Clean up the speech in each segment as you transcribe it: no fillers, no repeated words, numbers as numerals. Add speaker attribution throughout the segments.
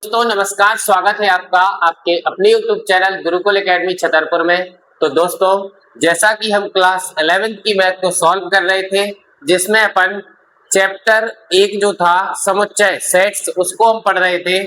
Speaker 1: दोस्तों नमस्कार, स्वागत है आपका आपके अपने YouTube channel Gurukul academy Chhatarpur में। तो दोस्तों, जैसा कि हम क्लास 11th की मैथ को सॉल्व कर रहे थे, जिसमें अपन चैप्टर 1 जो था समुच्चय सेट्स उसको हम पढ़ रहे थे,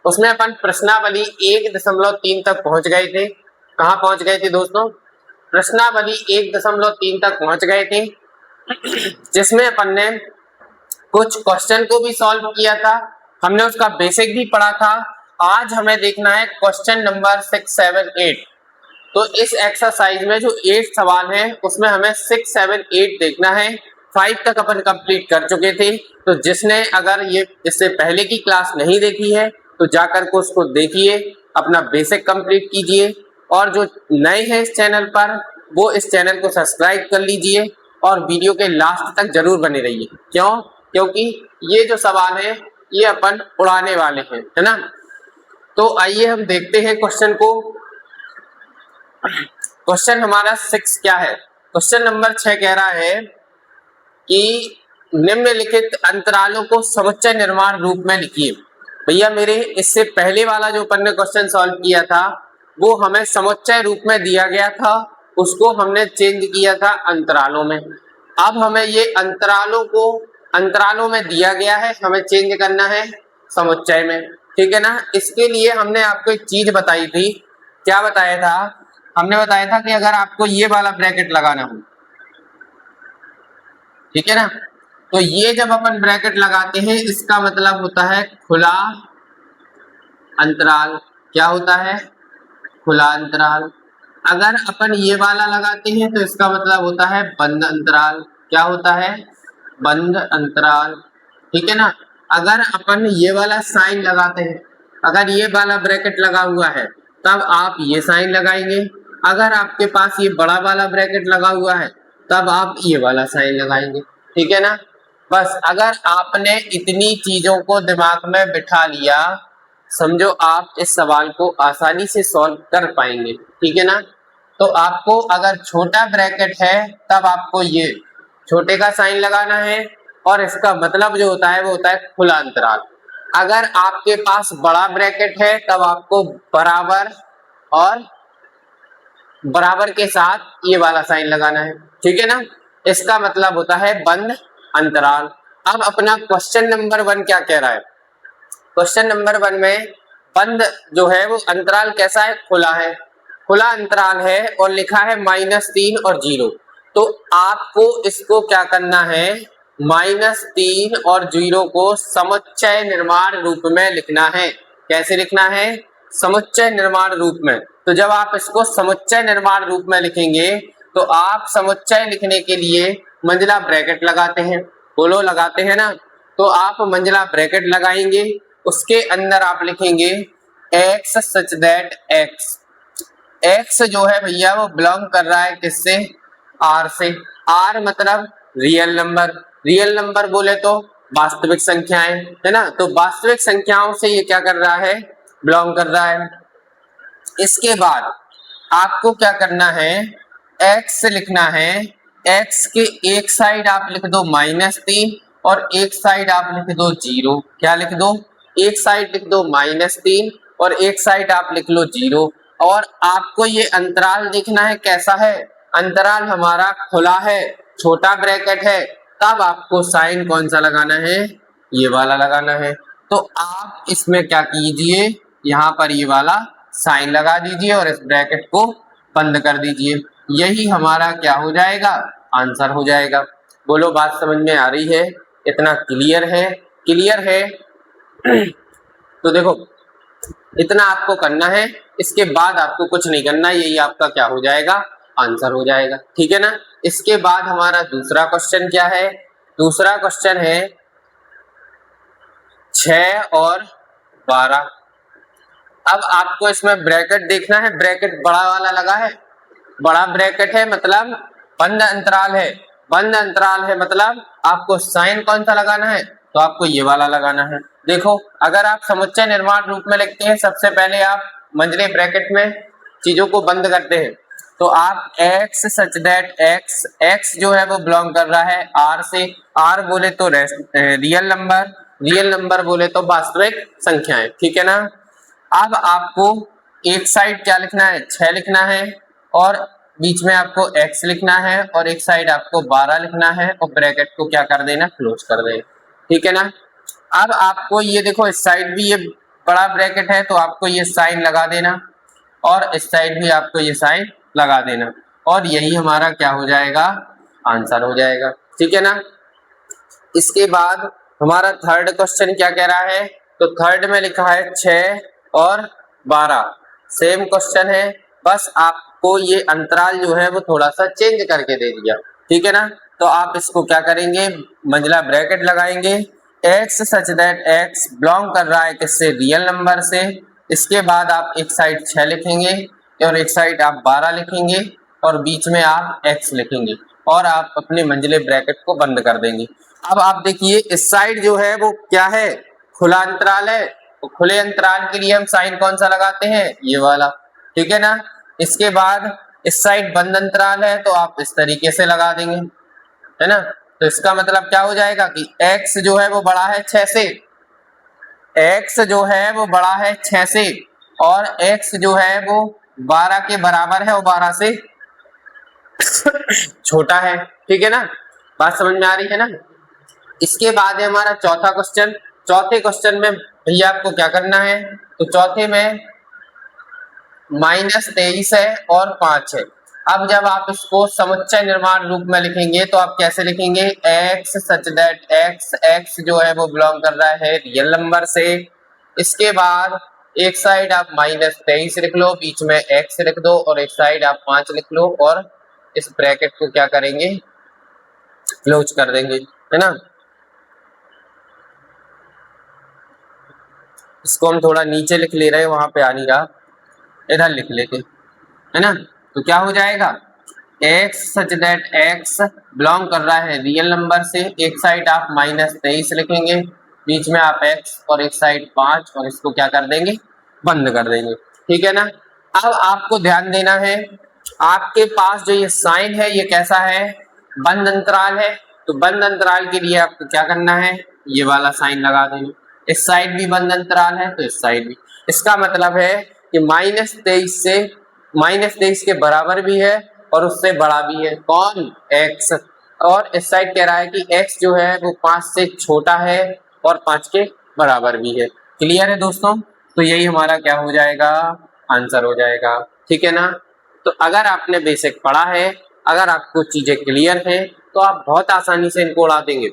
Speaker 1: उसमें अपन प्रश्नावली 1.3 तक पहुंच गए थे। कहाँ पहुंच गए थे दोस्तों? प्रश्नावली 1.3 तक पहुंच गए थे, जिसमें अपन ने कुछ क्वेश्चन को भी सॉल्व किया था, हमने उसका बेसिक भी पढ़ा था। आज हमें देखना है क्वेश्चन नंबर 6, 7, 8। तो इस एक्सरसाइज में जो 8 सवाल हैं उसमें हमें 6, 7, 8 देखना है। 5 तक अपन कंप्लीट कर चुके थे, तो जिसने अगर ये इससे पहले की क्लास नहीं देखी है तो जाकर के उसको देखिए, अपना बेसिक कंप्लीट कीजिए। और जो नए हैं इस चैनल पर वो इस चैनल को सब्सक्राइब कर लीजिए और वीडियो के लास्ट तक जरूर बने रहिए। क्यों? क्योंकि ये जो सवाल है ये अपन उड़ाने वाले हैं, है ना। तो आइए हम देखते हैं क्वेश्चन को। क्वेश्चन हमारा 6 क्या है? क्वेश्चन नंबर 6 कह रहा है कि निम्नलिखित अंतरालों को समुच्चय निर्माण रूप में लिखिए। भैया मेरे इससे पहले वाला जो अपन ने क्वेश्चन सॉल्व किया था वो हमें समुच्चय रूप में दिया गया था, उसको हमने चेंज किया था अंतरालों में। अब हमें ये अंतरालों में दिया गया है, हमें चेंज करना है समुच्चय में, ठीक है ना। इसके लिए हमने आपको एक चीज बताई थी। क्या बताया था? हमने बताया था कि अगर आपको ये वाला ब्रैकेट लगाना हो, ठीक है ना, तो ये जब अपन ब्रैकेट लगाते हैं इसका मतलब होता है खुला अंतराल। क्या होता है? खुला अंतराल। अगर अपन ये वाला लगाते हैं तो इसका मतलब होता है बंद अंतराल। क्या होता है? बंद अंतराल, ठीक है ना। अगर अपन ये वाला साइन लगाते हैं, अगर ये वाला ब्रैकेट लगा हुआ है तब आप ये साइन लगाएंगे। अगर आपके पास ये बड़ा वाला ब्रैकेट लगा हुआ है तब आप ये वाला साइन लगाएंगे, ठीक है ना। बस अगर आपने इतनी चीजों को दिमाग में बिठा लिया, समझो आप इस सवाल को आसानी से सॉल्व कर पाएंगे, ठीक है ना। तो आपको अगर छोटा ब्रैकेट है तब आपको ये छोटे का साइन लगाना है और इसका मतलब जो होता है वो होता है खुला अंतराल। अगर आपके पास बड़ा ब्रैकेट है तब आपको बराबर और बराबर के साथ ये वाला साइन लगाना है, ठीक है ना। इसका मतलब होता है बंद अंतराल। अब अपना क्वेश्चन नंबर 1 क्या कह रहा है? क्वेश्चन नंबर 1 में बंद जो है वो अंतराल कैसा है? खुला है, खुला अंतराल है और लिखा है -3 और 0। तो आपको इसको क्या करना है? -3 और 0 को समुच्चय निर्माण रूप में लिखना है। कैसे लिखना है? समुच्चय निर्माण रूप में। तो जब आप इसको समुच्चय निर्माण रूप में लिखेंगे तो आप समुच्चय लिखने के लिए मंजिला ब्रैकेट लगाते हैं, बोलो लगाते हैं ना। तो आप मंजिला ब्रैकेट लगाएंगे, उसके अंदर आप लिखेंगे x सच दैट x जो है भैया वो बिलोंग कर रहा है किससे? r से। r मतलब रियल नंबर, रियल नंबर बोले तो वास्तविक संख्याएं, है ना। तो वास्तविक संख्याओं से ये क्या कर रहा है? बिलोंग कर रहा है। इसके बाद आपको क्या करना है? x लिखना है। x के एक साइड आप लिख दो -3 और एक साइड आप लिख दो 0। क्या लिख दो? एक साइड लिख दो -3 और एक साइड आप लिख लो 0। और आपको ये अंतराल देखना है कैसा है? अंतराल हमारा खुला है, छोटा ब्रैकेट है, तब आपको साइन कौन सा लगाना है? ये वाला लगाना है। तो आप इसमें क्या कीजिए, यहाँ पर ये वाला साइन लगा दीजिए और इस ब्रैकेट को बंद कर दीजिए। यही हमारा क्या हो जाएगा? आंसर हो जाएगा। बोलो बात समझ में आ रही है? इतना क्लियर है? क्लियर है? तो देखो इतना आपको करना है, इसके बाद आपको कुछ नहीं करना, यही आपका क्या हो जाएगा? आंसर हो जाएगा, ठीक है ना। इसके बाद हमारा दूसरा क्वेश्चन क्या है? दूसरा क्वेश्चन है 6 और 12। अब आपको इसमें ब्रैकेट देखना है, ब्रैकेट बड़ा वाला लगा है, बड़ा ब्रैकेट है मतलब बंद अंतराल है, बंद अंतराल है मतलब आपको साइन कौन सा लगाना है? तो आपको ये वाला लगाना है। देखो अगर आप समुच्चय निर्माण रूप में लिखते हैं, सबसे पहले आप मंझले ब्रैकेट में चीजों को बंद करते हैं। तो आप x सच दैट x जो है वो बिलोंग कर रहा है r से। r बोले तो रियल नंबर, रियल नंबर बोले तो वास्तविक संख्याएं, ठीक है ना। अब आपको एक साइड क्या लिखना है, 6 लिखना है, और बीच में आपको x लिखना है, और एक साइड आपको 12 लिखना है, और ब्रैकेट को क्या कर देना, क्लोज कर देना, ठीक है ना। अब आपको ये देखो इस साइड भी ये बड़ा ब्रैकेट है तो आपको ये साइन लगा देना, और इस साइड भी आपको ये साइन लगा देना, और यही हमारा क्या हो जाएगा, आंसर हो जाएगा, ठीक है ना। इसके बाद हमारा थर्ड क्वेश्चन क्या कह रहा है, तो थर्ड में लिखा है 6 और 12, सेम क्वेश्चन है, बस आपको ये अंतराल जो है वो थोड़ा सा चेंज करके दे दिया, ठीक है ना। तो आप इसको क्या करेंगे, मंझला ब्रैकेट लगाएंगे, x such that x belong कर रहा है किससे, रियल नंबर से। इसके बाद आप एक साइड 6 लिखेंगे और एक साइड आप 12 लिखेंगे, और बीच में आप x लिखेंगे, और आप अपने मंझले ब्रैकेट को बंद कर देंगे। अब आप देखिए इस साइड जो है वो क्या है, खुला अंतराल है, तो खुले अंतराल के लिए हम साइन कौन सा लगाते हैं, ये वाला, ठीक है ना। इसके बाद इस साइड बंद अंतराल है तो आप इस तरीके से लगा देंगे, है ना। तो इसका मतलब क्या हो जाएगा कि x जो है वो बड़ा है 6 से, x जो है वो बड़ा है 6 से, और x जो है वो 12 के बराबर है और 12 से छोटा है, ठीक है ना। बात समझ में आ रही है ना। इसके बाद है हमारा चौथा क्वेश्चन। चौथे क्वेश्चन में भैया आपको क्या करना है, तो चौथे में -23 है और 5 है। अब जब आप इसको समुच्चय निर्माण रूप में लिखेंगे तो आप कैसे लिखेंगे, x सच दैट x जो है वो बिलोंग कर रहा है रियल नंबर से। इसके बाद एक साइड आप -23 लिख लो, बीच में x लिख दो, और एक साइड आप 5 लिख लो, और इस ब्रैकेट को क्या करेंगे, क्लोज कर देंगे, है ना। इसको हम थोड़ा नीचे लिख ले रहे हैं, वहां पे आ नहीं रहा, इधर लिख लेते, है ना। तो क्या हो जाएगा, x such that x belong कर रहा है रियल नंबर से। एक साइड आप -23 लिखेंगे, बीच में आप x, और एक साइड 5, और इसको क्या कर देंगे, बंद कर देंगे, ठीक है ना। अब आपको ध्यान देना है, आपके पास जो ये साइन है ये कैसा है, बंद अंतराल है, तो बंद अंतराल के लिए आपको क्या करना है, ये वाला साइन लगा देना। इस साइड भी बंद अंतराल है तो इस साइड भी, इसका मतलब है कि -23 के बराबर भी है और उससे बड़ा भी है, कौन, x। और इस साइड कह रहा है कि x जो है वो 5 से छोटा है और 5 के बराबर भी है। क्लियर है दोस्तों, तो यही हमारा क्या हो जाएगा, आंसर हो जाएगा, ठीक है ना। तो अगर आपने बेसिक पढ़ा है, अगर आपको चीजें क्लियर है, तो आप बहुत आसानी से इनको उड़ा देंगे।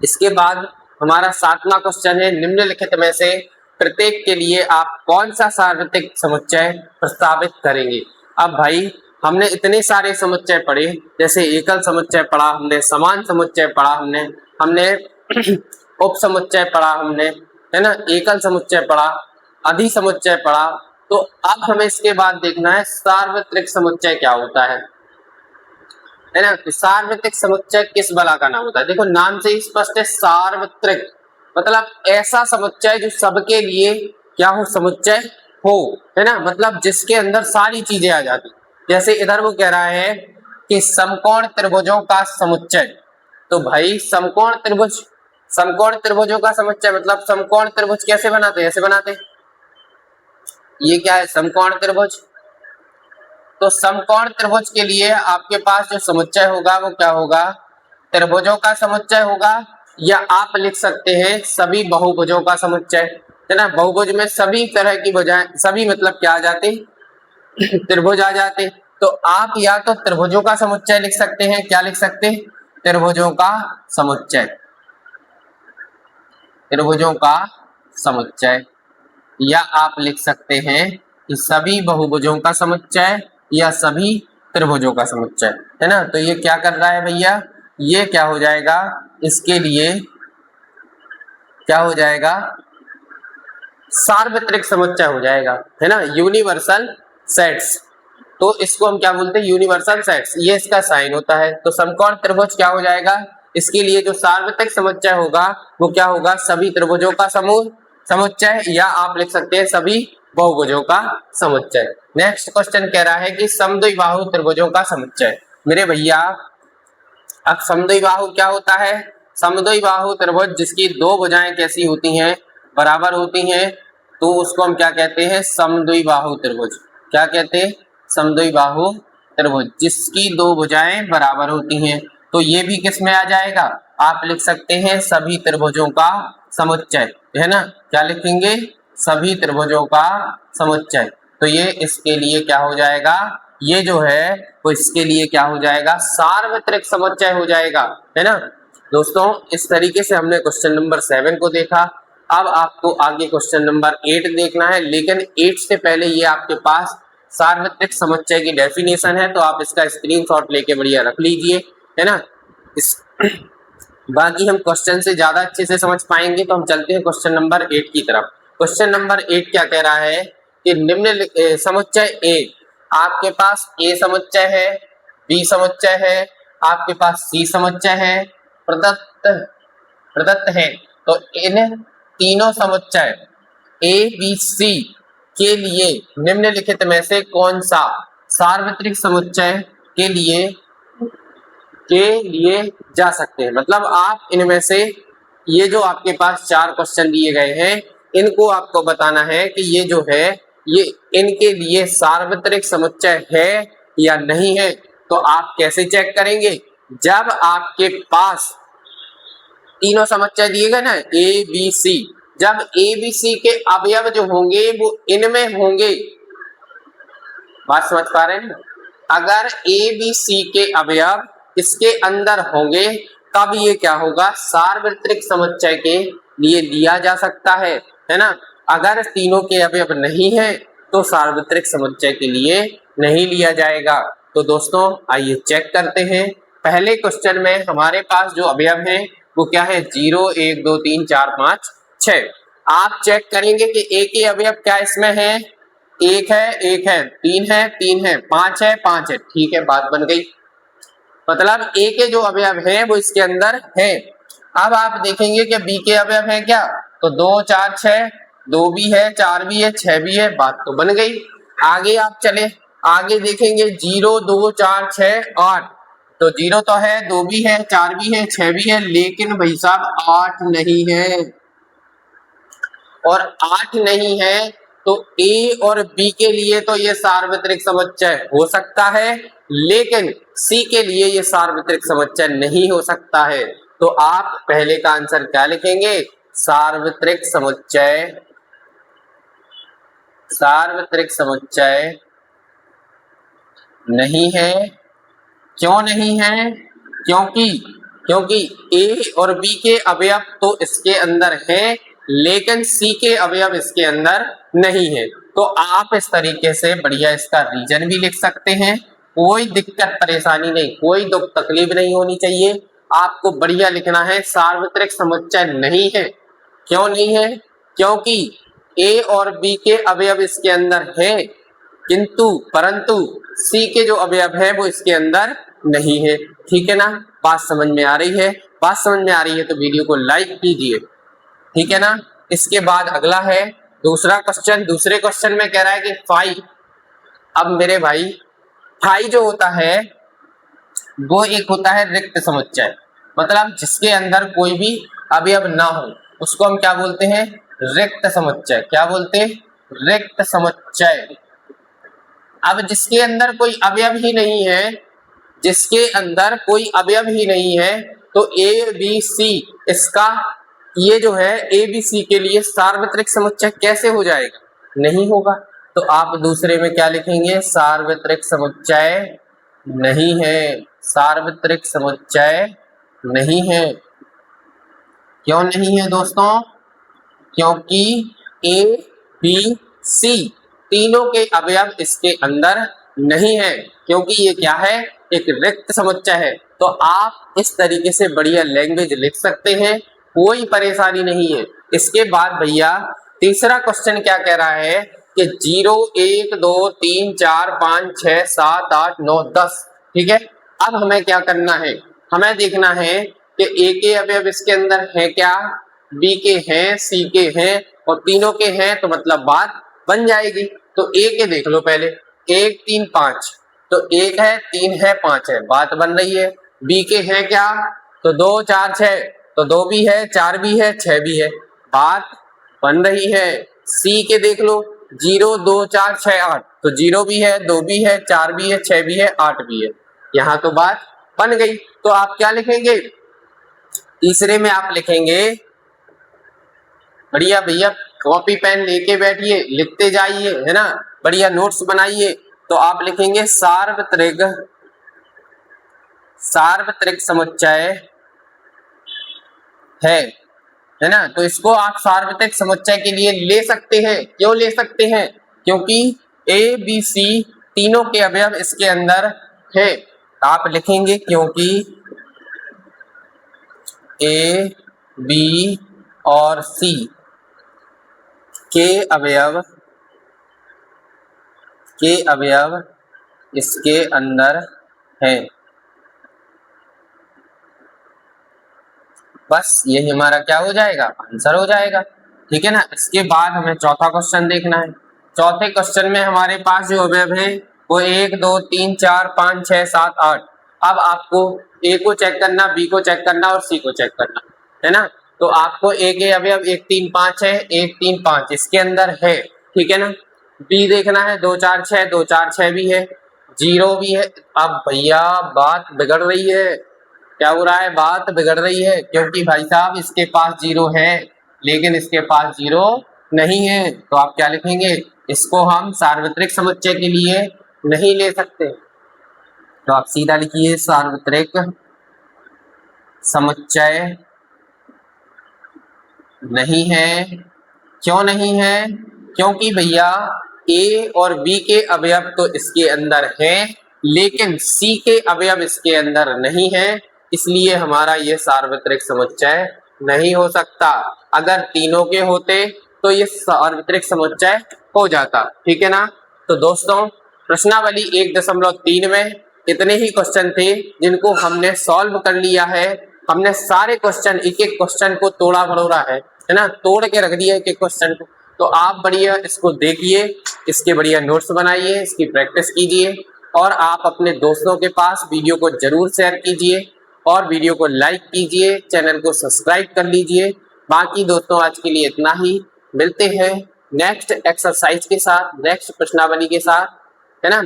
Speaker 1: इसके बाद हमारा 7वां क्वेश्चन है, निम्नलिखित में से प्रत्येक के लिए आप कौन सा सार्वत्रिक समुच्चय प्रस्तावित करेंगे। अब भाई हमने इतने सारे समुच्चय पढ़े, जैसे एकल समुच्चय पढ़ा हमने, समान समुच्चय पढ़ा हमने उप समुच्चय पढ़ा हमने, है ना, एकल समुच्चय पढ़ा, अधि समुच्चय पढ़ा। तो अब हमें इसके बाद देखना है सार्वत्रिक समुच्चय क्या होता है ना। तो सार्वत्रिक समुच्चय किस बला का नाम होता है, देखो नाम से ही स्पष्ट है, सार्वत्रिक मतलब ऐसा समुच्चय जो सबके लिए क्या हो, समुच्चय हो, है ना, मतलब जिसके अंदर सारी चीजें आ जाती। जैसे इधर वो कह रहा है कि समकोण त्रिभुजों का समुच्चय, तो भाई समकोण त्रिभुजों का समुच्चय मतलब समकोण त्रिभुज कैसे बनाते हैं, ऐसे बनाते हैं, ये क्या है, समकोण त्रिभुज। तो समकोण त्रिभुज के लिए आपके पास जो समुच्चय होगा वो क्या होगा, त्रिभुजों का समुच्चय होगा, या आप लिख सकते हैं सभी बहुभुजों का समुच्चय, है ना। बहुभुज में सभी तरह की भुजाएं, सभी मतलब क्या आ जाते त्रिभुज आ जाते। तो आप या तो त्रिभुजों का समुच्चय लिख सकते हैं, क्या लिख सकते हैं, त्रिभुजों का समुच्चय, त्रिभुजों का समुच्चय, या आप लिख सकते हैं कि सभी बहुभुजों का समुच्चय या सभी त्रिभुजों का समुच्चय, है ना। तो ये क्या कर रहा है भैया, ये क्या हो जाएगा, इसके लिए क्या हो जाएगा, सार्वत्रिक समुच्चय हो जाएगा, है ना, यूनिवर्सल सेट्स। तो इसको हम क्या बोलते हैं, यूनिवर्सल सेट्स, ये इसका साइन होता है। तो समकोण त्रिभुज क्या हो जाएगा, इसके लिए जो सार्वत्रिक समुच्चय होगा वो क्या होगा, सभी त्रिभुजों का समुच्चय, या आप लिख सकते हैं सभी बहुभुजों का समुच्चय। नेक्स्ट क्वेश्चन कह रहा है कि समद्विबाहु त्रिभुजों का समुच्चय। मेरे भैया अब समद्विबाहु क्या होता है, समद्विबाहु त्रिभुज जिसकी दो भुजाएं कैसी होती हैं, बराबर होती हैं, तो उसको हम क्या कहते हैं, समद्विबाहु त्रिभुज। क्या कहते हैं, समद्विबाहु त्रिभुज जिसकी दो भुजाएं बराबर होती हैं। तो ये भी किस में आ जाएगा, आप लिख सकते हैं सभी त्रिभुजों का समुच्चय, है ना। क्या लिखेंगे, सभी त्रिभुजों का समुच्चय। तो ये इसके लिए क्या हो जाएगा, ये जो है वो इसके लिए क्या हो जाएगा, सार्वत्रिक समुच्चय हो जाएगा, है ना। दोस्तों इस तरीके से हमने क्वेश्चन नंबर 7 को देखा। अब आपको आगे क्वेश्चन नंबर 8 देखना है, लेकिन 8 से पहले ये आपके पास सार्वत्रिक समुच्चय की डेफिनेशन है, तो आप इसका स्क्रीनशॉट लेके बढ़िया रख लीजिए, है ना। इस बाकी हम क्वेश्चन से ज्यादा अच्छे से समझ पाएंगे, तो हम चलते हैं क्वेश्चन नंबर 8 की तरफ। क्वेश्चन नंबर 8 क्या कह रहा है कि निम्न समुच्चय ए, आपके पास ए समुच्चय है, बी समुच्चय है, आपके पास सी समुच्चय है, प्रदत्त है। तो इन तीनों समुच्चय ए बी सी के लिए निम्नलिखित में से कौन सा सार्वत्रिक समुच्चय के लिए जा सकते हैं। मतलब आप इनमें से ये जो आपके पास 4 क्वेश्चन दिए गए हैं, इनको आपको बताना है कि ये जो है ये इनके लिए सार्वत्रिक समुच्चय है या नहीं है। तो आप कैसे चेक करेंगे, जब आपके पास तीनों समुच्चय दिए गए ना ए बी सी, जब ए बी सी के अवयव जो होंगे वो इनमें होंगे, बात समझ पा रहे हैं ना। अगर ए बी सी के अवयव इसके अंदर होंगे तब ये क्या होगा, सार्वत्रिक समुच्चय के लिए लिया जा सकता है ना। अगर तीनों के अवयव नहीं है तो सार्वत्रिक समुच्चय के लिए नहीं लिया जाएगा। तो दोस्तों आइए चेक करते हैं। पहले क्वेश्चन में हमारे पास जो अवयव हैं वो क्या है, 0 1 2 3 4 5 6। आप चेक करेंगे कि ए के अवयव क्या इसमें है, 1 है, 3 है, 3 है, 5 है, 5 है, ठीक है, बात बन गई। मतलब ए के जो अवयव हैं वो इसके अंदर हैं। अब आप देखेंगे कि बी के अवयव हैं क्या, तो 2 4 6, 2 भी है, 4 भी है, 6 भी है, बात तो बन गई। आगे आप चले, आगे देखेंगे 0 2 4 6 8, तो 0 तो है, 2 भी है, 4 भी है, 6 भी है, लेकिन भाई साहब 8 नहीं है। और 8 नहीं है तो ए और बी के लिए तो ये सार्वत्रिक समुच्चय हो सकता है, लेकिन सी के लिए ये सार्वत्रिक समुच्चय नहीं हो सकता है। तो आप पहले का आंसर क्या लिखेंगे, सार्वत्रिक समुच्चय, सार्वत्रिक समुच्चय नहीं है। क्यों नहीं है, क्योंकि ए और बी के अवयव तो इसके अंदर हैं, लेकिन सी के अवयव इसके अंदर नहीं है। तो आप इस तरीके से बढ़िया इसका रीजन भी लिख सकते हैं, कोई दिक्कत परेशानी नहीं, कोई दुख तकलीफ नहीं होनी चाहिए। आपको बढ़िया लिखना है सार्वत्रिक समुच्चय नहीं है। क्यों नहीं है, क्योंकि ए और बी के अवयव इसके अंदर है, परंतु सी के जो अवयव है वो इसके अंदर नहीं है। ठीक है ना, बात समझ में आ रही है। बात समझ में आ रही है तो वीडियो को लाइक कीजिए, ठीक है ना। इसके बाद अगला है दूसरा क्वेश्चन। दूसरे क्वेश्चन में कह रहा है कि फाई, अब मेरे भाई फाई जो होता है वो एक होता है रिक्त समुच्चय, मतलब जिसके अंदर कोई भी अवयव ना हो उसको हम क्या बोलते हैं, रिक्त समुच्चय। क्या बोलते हैं, रिक्त समुच्चय। अब जिसके अंदर कोई अवयव ही नहीं है, जिसके अंदर कोई अवयव ही नहीं है, तो ए बी सी, इसका ये जो है ए बी सी के लिए सार्वत्रिक समुच्चय कैसे हो जाएगा, नहीं होगा। तो आप दूसरे में क्या लिखेंगे, सार्वत्रिक समुच्चय नहीं है, सार्वत्रिक समुच्चय नहीं है। क्यों नहीं है दोस्तों, क्योंकि ए बी सी तीनों के अवयव इसके अंदर नहीं है, क्योंकि ये क्या है, एक रिक्त समुच्चय है। तो आप इस तरीके से बढ़िया लैंग्वेज लिख सकते हैं, कोई परेशानी नहीं है। इसके बाद भैया तीसरा क्वेश्चन क्या कह रहा है कि 0 1 2 3 4 5 6 7 8 9 10, ठीक है। अब हमें क्या करना है, हमें देखना है कि ए के अवयव इसके अंदर है क्या, बी के हैं, सी के हैं और तीनों के हैं, तो मतलब बात बन जाएगी। तो ए के देख लो पहले, 1 3 5, तो 1 है, 3 है, 5 है, बात बन रही है। बी के हैं क्या, तो 2 4 6, तो 2 भी है, 4 भी है, 6 भी है, बात बन रही है। सी के देख लो 0 2 4 6 8, तो 0 भी है, 2 भी है, 4 भी है, 6 भी है, 8 भी है, यहाँ तो बात बन गई। तो आप क्या लिखेंगे? तीसरे में आप लिखेंगे, बढ़िया भैया कॉपी पेन लेके बैठिए, लिखते जाइए, है ना, बढ़िया नोट्स बनाइए। तो आप लिखेंगे सार्वत्रिक समुच्चय है ना। तो इसको आप सार्वत्रिक समुच्चय के लिए ले सकते हैं। क्यों ले सकते हैं? क्योंकि ए बी सी तीनों के अवयव इसके अंदर है। आप लिखेंगे क्योंकि ए बी और सी के अवयव इसके अंदर है। बस यही हमारा क्या हो जाएगा? आंसर हो जाएगा। ठीक है ना। इसके बाद हमें चौथा क्वेश्चन देखना है। चौथे क्वेश्चन में हमारे पास जो अवयव है वो 1 2 3 4 5 6 7 8। अब आपको ए को चेक करना, बी को चेक करना और सी को चेक करना, है ना। तो आपको ए के अवयव 1 3 5 है, 1 3 5 इसके अंदर है, ठीक है ना। बी देखना है 2 4 6, 2 4 6 भी है, 0 भी है। अब भैया बात बिगड़ रही है। क्या हो रहा है? बात बिगड़ रही है, क्योंकि भाई साहब इसके पास 0 है लेकिन इसके पास 0 नहीं है। तो आप क्या लिखेंगे? इसको हम सार्वत्रिक समुच्चय के लिए नहीं ले सकते। तो आप सीधा लिखिए सार्वत्रिक समुच्चय नहीं है। क्यों नहीं है? क्योंकि भैया ए और बी के अवयव तो इसके अंदर हैं लेकिन सी के अवयव इसके अंदर नहीं है, इसलिए हमारा ये सार्वत्रिक समुच्चय नहीं हो सकता। अगर तीनों के होते तो ये सार्वत्रिक समुच्चय हो जाता, ठीक है ना। तो दोस्तों प्रश्नावली 1.3 में इतने ही क्वेश्चन थे जिनको हमने सॉल्व कर लिया है। हमने सारे क्वेश्चन, एक एक क्वेश्चन को तोड़ा भरोड़ा है ना, तोड़ के रख दिया एक एक क्वेश्चन को। तो आप बढ़िया इसको देखिए, इसके बढ़िया नोट्स बनाइए, इसकी प्रैक्टिस कीजिए और आप अपने दोस्तों के पास वीडियो को जरूर शेयर कीजिए और वीडियो को लाइक कीजिए, चैनल को सब्सक्राइब कर लीजिए। बाकी दोस्तों आज के लिए इतना ही, मिलते हैं नेक्स्ट एक्सरसाइज के साथ, नेक्स्ट प्रश्नावली के साथ, है ना।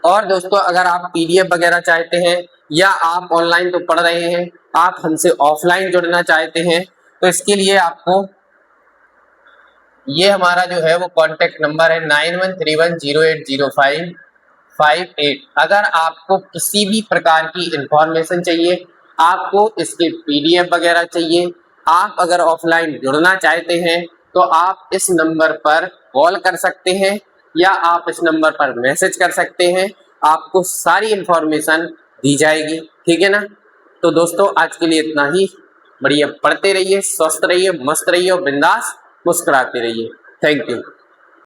Speaker 1: और दोस्तों अगर आप पीडीएफ वगैरह चाहते हैं या आप ऑनलाइन तो पढ़ रहे हैं, आप हमसे ऑफलाइन जुड़ना चाहते हैं, तो इसके लिए आपको ये हमारा जो है वो कॉन्टेक्ट नंबर है 9131080558। अगर आपको किसी भी प्रकार की इंफॉर्मेशन चाहिए, आपको इसके पीडीएफ वगैरह चाहिए, आप अगर ऑफलाइन जुड़ना चाहते हैं तो आप इस नंबर पर कॉल कर सकते हैं या आप इस नंबर पर मैसेज कर सकते हैं, आपको सारी इंफॉर्मेशन दी जाएगी, ठीक है ना। तो दोस्तों आज के लिए इतना ही। बढ़िया पढ़ते रहिए, स्वस्थ रहिए, मस्त रहिए और बिंदास मुस्कुराते रहिए। Thank you.